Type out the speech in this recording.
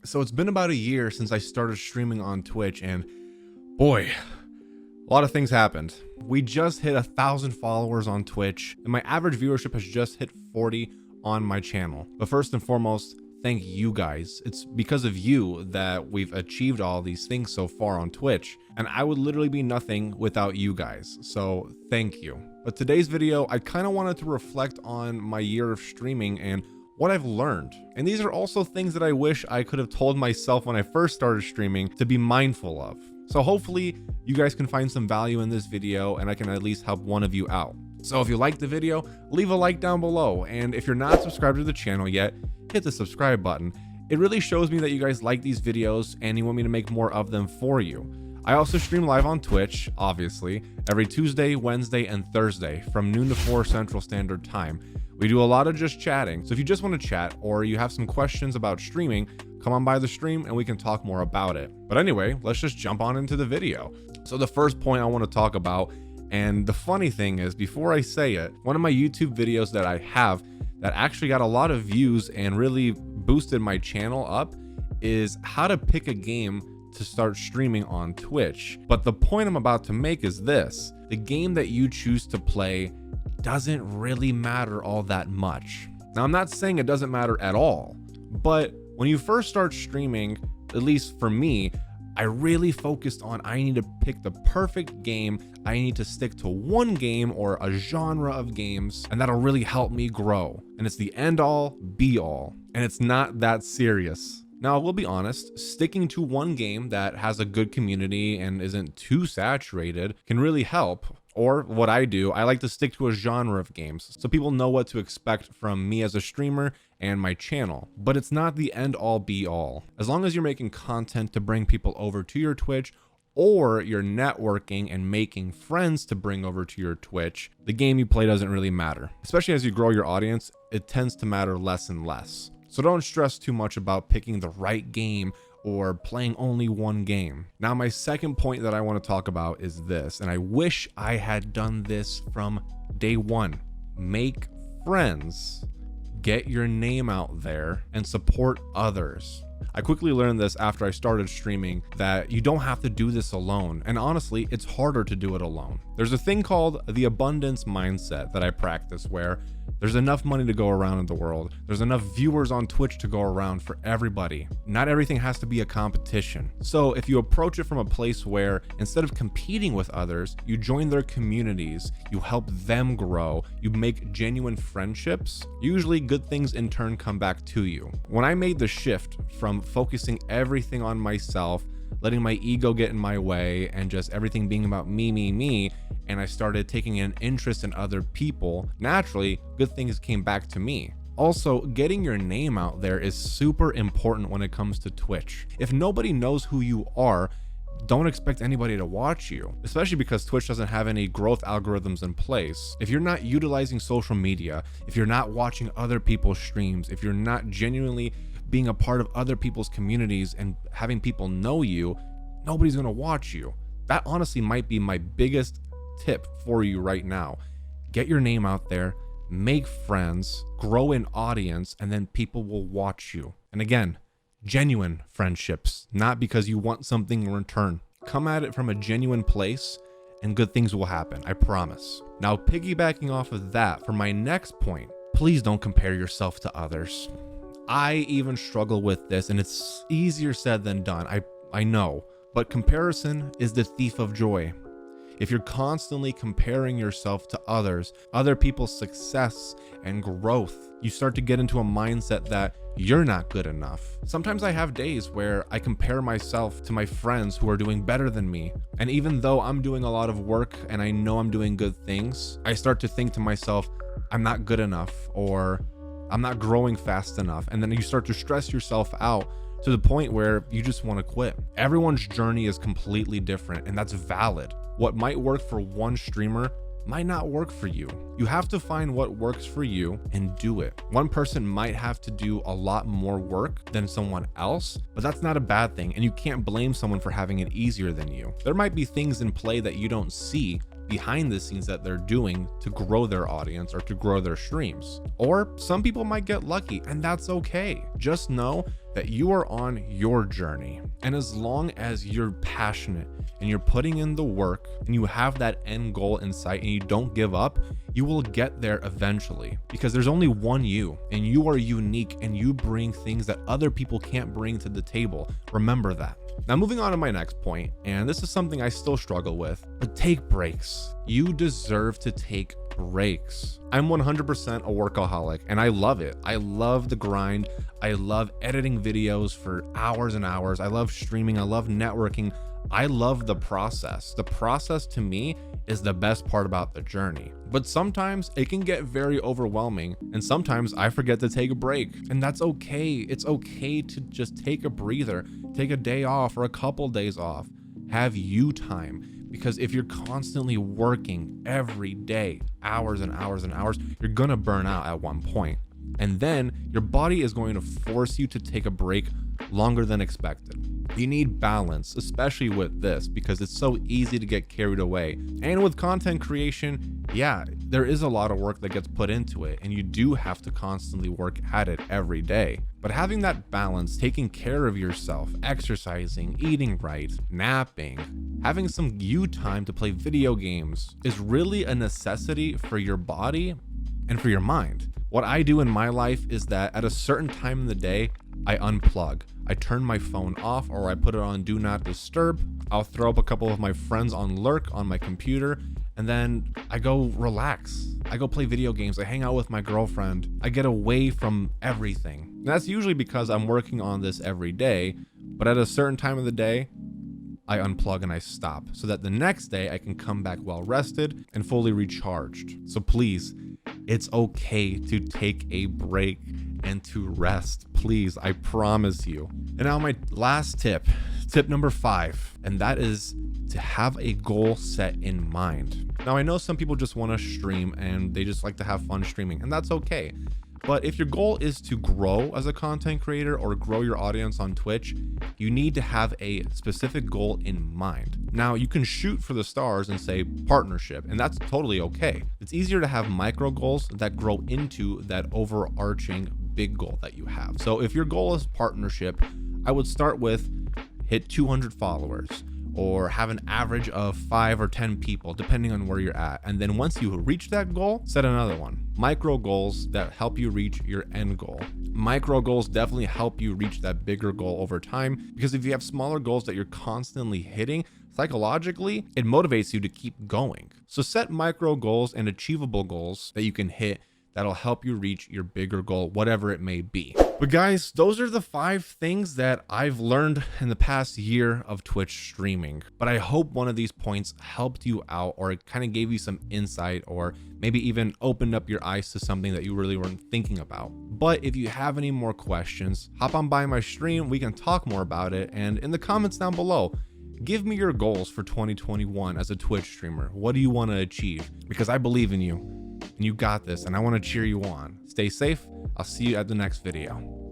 So it's been about a year since I started streaming on Twitch, and boy, a lot of things happened. We just hit 1,000 followers on Twitch, and my average viewership has just hit 40 on my channel. But first and foremost, thank you guys. It's because of you that we've achieved all these things so far on Twitch, and I would literally be nothing without you guys, so thank you. But today's video, I kind of wanted to reflect on my year of streaming and what I've learned. And these are also things that I wish I could have told myself when I first started streaming to be mindful of. So hopefully you guys can find some value in this video and I can at least help one of you out. So if you liked the video, leave a like down below. And if you're not subscribed to the channel yet, hit the subscribe button. It really shows me that you guys like these videos and you want me to make more of them for you. I also stream live on Twitch, obviously, every Tuesday, Wednesday, and Thursday from noon to 4 Central Standard Time. We do a lot of just chatting, so if you just want to chat or you have some questions about streaming, come on by the stream and we can talk more about it. But anyway, let's just jump on into the video. So the first point I want to talk about, and the funny thing is, before I say it, one of my YouTube videos that I have that actually got a lot of views and really boosted my channel up is how to pick a game to start streaming on Twitch. But the point I'm about to make is this: the game that you choose to play doesn't really matter all that much. Now, I'm not saying it doesn't matter at all, but when you first start streaming, at least for me, I really focused on I need to pick the perfect game. I need to stick to one game or a genre of games, and that'll really help me grow. And it's the end all be all, and it's not that serious. Now, I will be honest, sticking to one game that has a good community and isn't too saturated can really help. Or what I do, I like to stick to a genre of games so people know what to expect from me as a streamer and my channel. But it's not the end all be all. As long as you're making content to bring people over to your Twitch, or you're networking and making friends to bring over to your Twitch, the game you play doesn't really matter. Especially as you grow your audience, it tends to matter less and less. So don't stress too much about picking the right game or playing only one game. Now, my second point that I want to talk about is this, and I wish I had done this from day one. Make friends, get your name out there, and support others. I quickly learned this after I started streaming, that you don't have to do this alone. And honestly, it's harder to do it alone. There's a thing called the abundance mindset that I practice, where there's enough money to go around in the world. There's enough viewers on Twitch to go around for everybody. Not everything has to be a competition. So if you approach it from a place where instead of competing with others, you join their communities, you help them grow, you make genuine friendships, usually good things in turn come back to you. When I made the shift from focusing everything on myself, letting my ego get in my way, and just everything being about me, and I started taking an interest in other people, naturally, good things came back to me. Also, getting your name out there is super important when it comes to Twitch. If nobody knows who you are, don't expect anybody to watch you, especially because Twitch doesn't have any growth algorithms in place. If you're not utilizing social media, if you're not watching other people's streams, if you're not genuinely being a part of other people's communities and having people know you, nobody's gonna watch you. That honestly might be my biggest tip for you right now. Get your name out there, make friends, grow an audience, and then people will watch you. And again, genuine friendships, not because you want something in return. Come at it from a genuine place and good things will happen, I promise. Now, piggybacking off of that, for my next point, please don't compare yourself to others. I even struggle with this, and it's easier said than done, I know, but comparison is the thief of joy. If you're constantly comparing yourself to others, other people's success and growth, you start to get into a mindset that you're not good enough. Sometimes I have days where I compare myself to my friends who are doing better than me. And even though I'm doing a lot of work and I know I'm doing good things, I start to think to myself, I'm not good enough, or I'm not growing fast enough. And then you start to stress yourself out to the point where you just want to quit. Everyone's journey is completely different, and that's valid. What might work for one streamer might not work for you. You have to find what works for you and do it. One person might have to do a lot more work than someone else, but that's not a bad thing, and you can't blame someone for having it easier than you. There might be things in play that you don't see behind the scenes that they're doing to grow their audience or to grow their streams. Or some people might get lucky, and that's okay. Just know that you are on your journey. And as long as you're passionate and you're putting in the work and you have that end goal in sight and you don't give up, you will get there eventually, because there's only one you, and you are unique, and you bring things that other people can't bring to the table. Remember that. Now, moving on to my next point, and this is something I still struggle with, but take breaks. You deserve to take breaks. I'm 100% a workaholic, and I love it. I love the grind. I love editing videos for hours and hours. I love streaming. I love networking. I love the process. The process to me is the best part about the journey. But sometimes it can get very overwhelming, and sometimes I forget to take a break, and that's okay. It's okay to just take a breather, take a day off or a couple days off. Have you time, because if you're constantly working every day, hours and hours and hours, you're gonna burn out at one point. And then your body is going to force you to take a break longer than expected. You need balance, especially with this, because it's so easy to get carried away. And with content creation, yeah, there is a lot of work that gets put into it, and you do have to constantly work at it every day. But having that balance, taking care of yourself, exercising, eating right, napping, having some you time to play video games is really a necessity for your body and for your mind. What I do in my life is that at a certain time in the day, I unplug. I turn my phone off, or I put it on do not disturb. I'll throw up a couple of my friends on lurk on my computer, and then I go relax. I go play video games. I hang out with my girlfriend. I get away from everything. And that's usually because I'm working on this every day, but at a certain time of the day, I unplug and I stop, so that the next day I can come back well rested and fully recharged. So please, it's okay to take a break and to rest. Please, I promise you. And now my last tip number 5, and that is to have a goal set in mind. Now, I know some people just want to stream and they just like to have fun streaming, and that's okay. But if your goal is to grow as a content creator or grow your audience on Twitch, you need to have a specific goal in mind. Now, you can shoot for the stars and say partnership, and that's totally okay. It's easier to have micro goals that grow into that overarching big goal that you have. So if your goal is partnership, I would start with hit 200 followers, or have an average of 5 or 10 people, depending on where you're at. And then once you reach that goal, set another one. Micro goals that help you reach your end goal. Micro goals definitely help you reach that bigger goal over time, because if you have smaller goals that you're constantly hitting, psychologically, it motivates you to keep going. So set micro goals and achievable goals that you can hit that'll help you reach your bigger goal, whatever it may be. But guys, those are the 5 things that I've learned in the past year of Twitch streaming. But I hope one of these points helped you out, or it kind of gave you some insight, or maybe even opened up your eyes to something that you really weren't thinking about. But if you have any more questions, hop on by my stream, we can talk more about it. And in the comments down below, give me your goals for 2021 as a Twitch streamer. What do you want to achieve? Because I believe in you. And you got this, and I want to cheer you on. Stay safe. I'll see you at the next video.